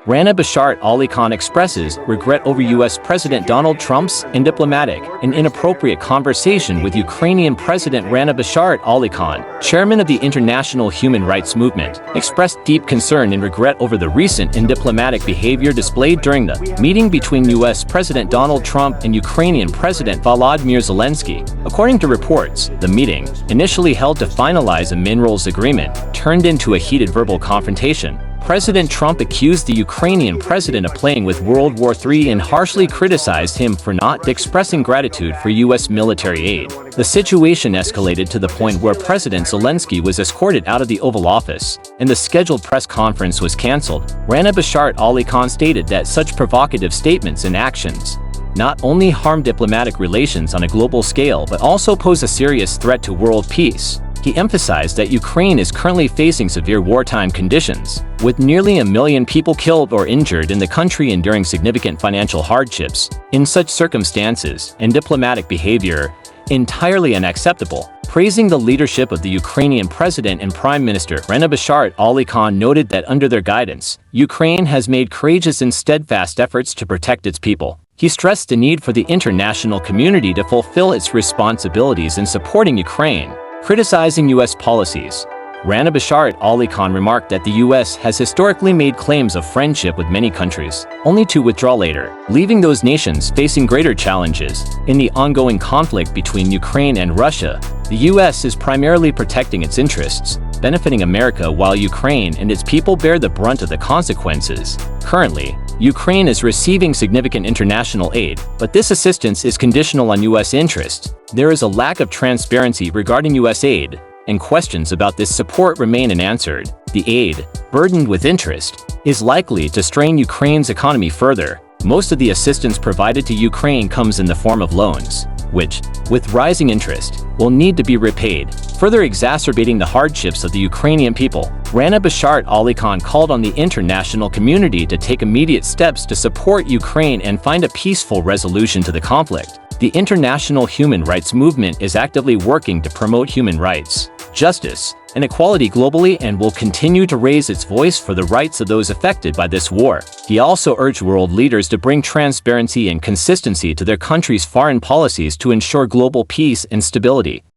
Rana Basharat Ali Khan expresses regret over U.S. President Donald Trump's Undiplomatic and inappropriate conversation with Ukrainian President Rana Basharat Ali Khan, chairman of the International Human Rights Movement, expressed deep concern and regret over the recent undiplomatic behavior displayed during the meeting between U.S. President Donald Trump and Ukrainian President Volodymyr Zelensky. According to reports, the meeting, initially held to finalize a minerals agreement, turned into a heated verbal confrontation. President Trump accused the Ukrainian president of playing with World War III and harshly criticized him for not expressing gratitude for U.S. military aid. The situation escalated to the point where President Zelensky was escorted out of the Oval Office, and the scheduled press conference was cancelled. Rana Basharat Ali Khan stated that such provocative statements and actions not only harm diplomatic relations on a global scale but also pose a serious threat to world peace. He emphasized that Ukraine is currently facing severe wartime conditions, with nearly 1 million people killed or injured in the country enduring significant financial hardships. In such circumstances, undiplomatic behavior entirely unacceptable. Praising the leadership of the Ukrainian President and Prime Minister, Rana Basharat Ali Khan noted that under their guidance, Ukraine has made courageous and steadfast efforts to protect its people. He stressed the need for the international community to fulfill its responsibilities in supporting Ukraine. Criticizing U.S. policies, Rana Basharat Ali Khan remarked that the U.S. has historically made claims of friendship with many countries, only to withdraw later, leaving those nations facing greater challenges. In the ongoing conflict between Ukraine and Russia, the U.S. is primarily protecting its interests, benefiting America while Ukraine and its people bear the brunt of the consequences. Currently, Ukraine is receiving significant international aid, but this assistance is conditional on U.S. interests. There is a lack of transparency regarding U.S. aid, and questions about this support remain unanswered. The aid, burdened with interest, is likely to strain Ukraine's economy further. Most of the assistance provided to Ukraine comes in the form of loans, which, with rising interest, will need to be repaid, further exacerbating the hardships of the Ukrainian people. Rana Basharat Ali Khan called on the international community to take immediate steps to support Ukraine and find a peaceful resolution to the conflict. The international human rights movement is actively working to promote human rights, justice, and equality globally and will continue to raise its voice for the rights of those affected by this war. He also urged world leaders to bring transparency and consistency to their country's foreign policies to ensure global peace and stability.